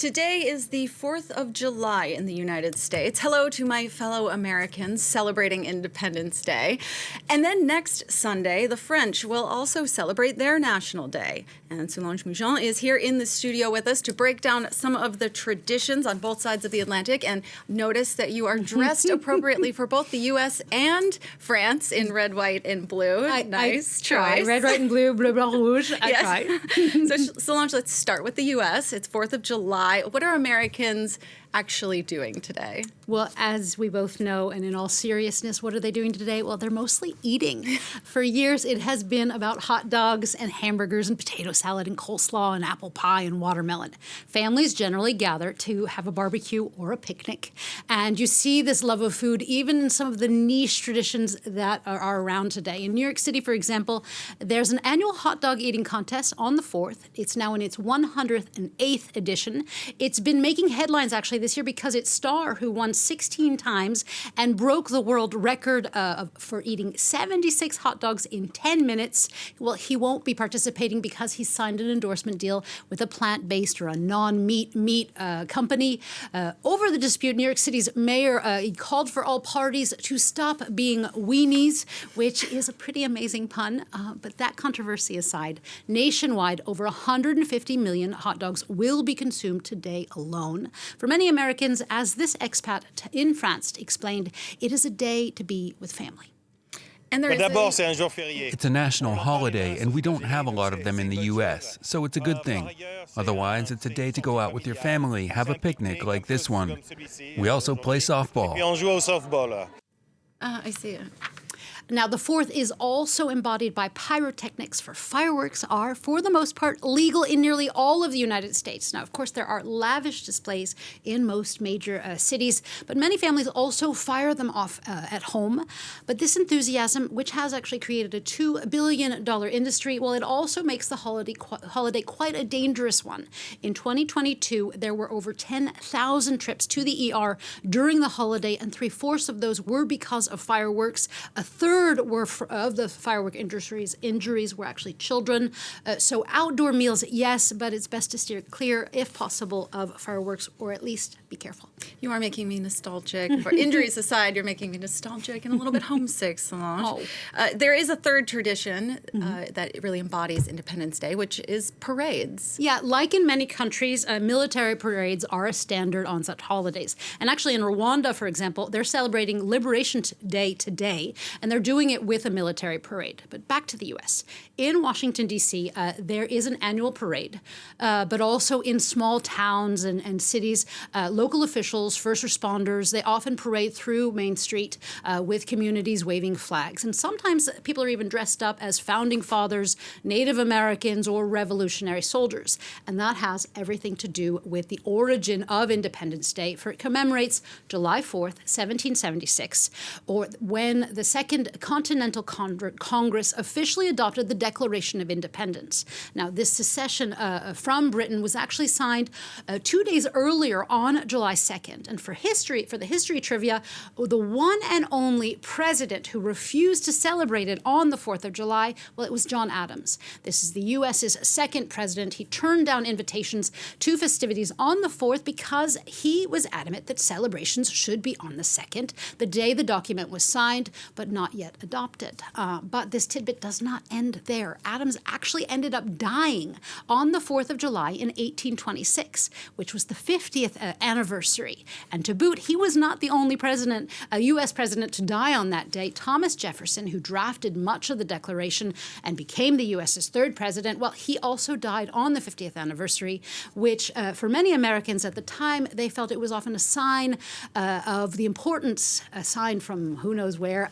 Today is the 4th of July in the United States. Hello to my fellow Americans celebrating Independence Day. And then next Sunday, the French will also celebrate their National Day. And Solange Moujon is here in the studio with us to break down some of the traditions on both sides of the Atlantic. And notice that you are dressed appropriately for both the U.S. and France in red, white, and blue. Nice choice. Red, white, and blue, bleu, blanc, rouge. I tried. So Solange, let's start with the U.S. It's 4th of July. What are Americans actually doing today? Well, as we both know, and in all seriousness, what are they doing today? Well, they're mostly eating. For years, it has been about hot dogs and hamburgers and potato salad and coleslaw and apple pie and watermelon. Families generally gather to have a barbecue or a picnic. And you see this love of food even in some of the niche traditions that are around today. In New York City, for example, there's an annual hot dog eating contest on the 4th. It's now in its 108th edition. It's been making headlines, actually, this year because its star, who won 16 times and broke the world record for eating 76 hot dogs in 10 minutes. Well, he won't be participating because he signed an endorsement deal with a plant-based or a non-meat company. Over the dispute, New York City's mayor called for all parties to stop being weenies, which is a pretty amazing pun. But that controversy aside, nationwide, over 150 million hot dogs will be consumed today alone. For many Americans, as this expat in France explained, it is a day to be with family. And It's a national holiday, and we don't have a lot of them in the U.S., so it's a good thing. Otherwise, it's a day to go out with your family, have a picnic like this one. We also play softball. I see it. Now, the 4th is also embodied by pyrotechnics, for fireworks are, for the most part, legal in nearly all of the United States. Now, of course, there are lavish displays in most major cities, but many families also fire them off at home. But this enthusiasm, which has actually created a $2 billion industry, well, it also makes the holiday quite a dangerous one. In 2022, there were over 10,000 trips to the ER during the holiday, and 3/4 of those were because of fireworks. A third of the firework injuries were actually children. So outdoor meals, yes, but it's best to steer clear, if possible, of fireworks, or at least be careful. You are making me nostalgic. For injuries aside, you're making me nostalgic and a little bit homesick, Solange. There is a third tradition that really embodies Independence Day, which is parades. Yeah, like in many countries, military parades are a standard on such holidays. And actually in Rwanda, for example, they're celebrating Liberation Day today, and they're doing it with a military parade. But back to the U.S. In Washington, D.C., there is an annual parade, but also in small towns and cities, local officials, first responders, they often parade through Main Street with communities waving flags. And sometimes people are even dressed up as founding fathers, Native Americans, or revolutionary soldiers. And that has everything to do with the origin of Independence Day, for it commemorates July 4th, 1776, or when the Second Continental Congress officially adopted the Declaration of Independence. Now, this secession from Britain was actually signed 2 days earlier on July 2nd. And for the history trivia, the one and only president who refused to celebrate it on the 4th of July, well, it was John Adams. This is the U.S.'s second president. He turned down invitations to festivities on the 4th because he was adamant that celebrations should be on the 2nd, the day the document was signed, but not yet adopted. But this tidbit does not end there. Adams actually ended up dying on the 4th of July in 1826, which was the 50th anniversary. And to boot, he was not the only president, a U.S. president, to die on that day. Thomas Jefferson, who drafted much of the Declaration and became the U.S.'s third president, well, he also died on the 50th anniversary, which for many Americans at the time, they felt it was often a sign of the importance, a sign from who knows where,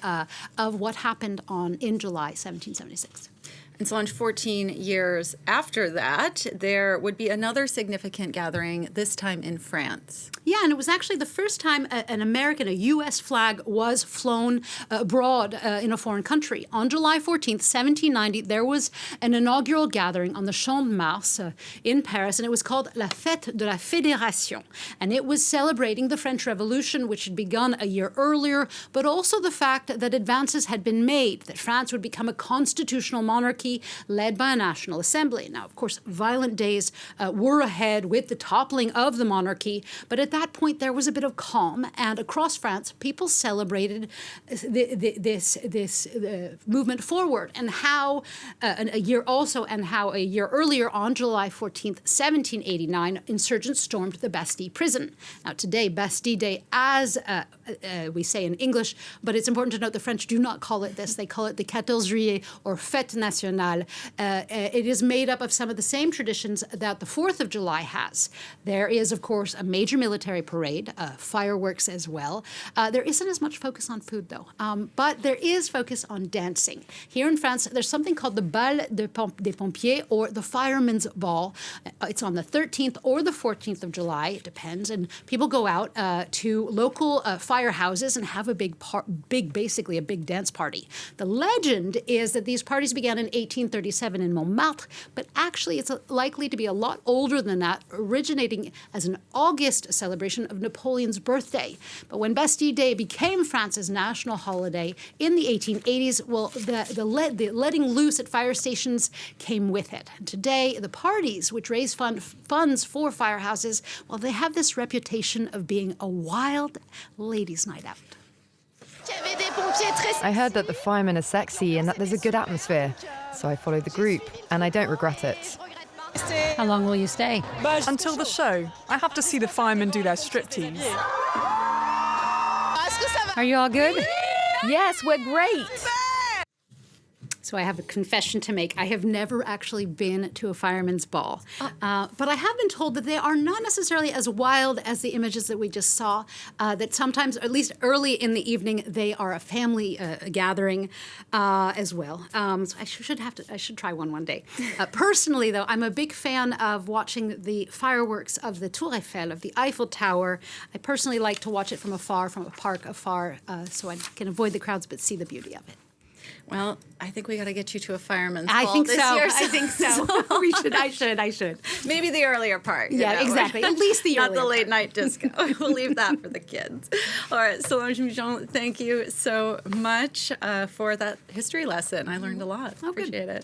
of what happened in July 1776. And Solange, 14 years after that, there would be another significant gathering, this time in France. Yeah, and it was actually the first time an American, a U.S. flag was flown abroad in a foreign country. On July 14th, 1790, there was an inaugural gathering on the Champ de Mars in Paris, and it was called La Fête de la Fédération. And it was celebrating the French Revolution, which had begun a year earlier, but also the fact that advances had been made, that France would become a constitutional monarchy monarchy led by a national assembly. Now, of course, violent days were ahead with the toppling of the monarchy, but at that point there was a bit of calm, and across France, people celebrated this movement forward, and how a year earlier, on July 14th, 1789, insurgents stormed the Bastille prison. Now, today, Bastille Day, as we say in English, but it's important to note the French do not call it this. They call it the 14 Juillet, or Fête Nationale. It is made up of some of the same traditions that the 4th of July has. There is, of course, a major military parade, fireworks as well. There isn't as much focus on food, though, but there is focus on dancing. Here in France, there's something called the Bal des Pompiers, or the Firemen's Ball. It's on the 13th or the 14th of July, it depends, and people go out to local firehouses and have basically a big dance party. The legend is that these parties began in 1837 in Montmartre, but actually it's likely to be a lot older than that, originating as an August celebration of Napoleon's birthday. But when Bastille Day became France's national holiday in the 1880s, well, the letting loose at fire stations came with it. And today, the parties, which raise funds for firehouses, well, they have this reputation of being a wild ladies' night out. I heard that the firemen are sexy and that there's a good atmosphere, so I followed the group, and I don't regret it. How long will you stay? Until the show. I have to see the firemen do their striptease. Are you all good? Yes, we're great! So I have a confession to make. I have never actually been to a fireman's ball. But I have been told that they are not necessarily as wild as the images that we just saw, that sometimes, or at least early in the evening, they are a family gathering as well. So I should try one day. Personally, though, I'm a big fan of watching the fireworks of the Tour Eiffel, of the Eiffel Tower. I personally like to watch it from afar, from a park afar, so I can avoid the crowds but see the beauty of it. Well, I think we got to get you to a fireman's I ball think this so. year. I think so. I should. Maybe the earlier part. Yeah, exactly. At least the not earlier the late part. night disco. We'll leave that for the kids. All right, Solange Michon, thank you so much for that history lesson. I learned a lot. Oh, good. Appreciate it.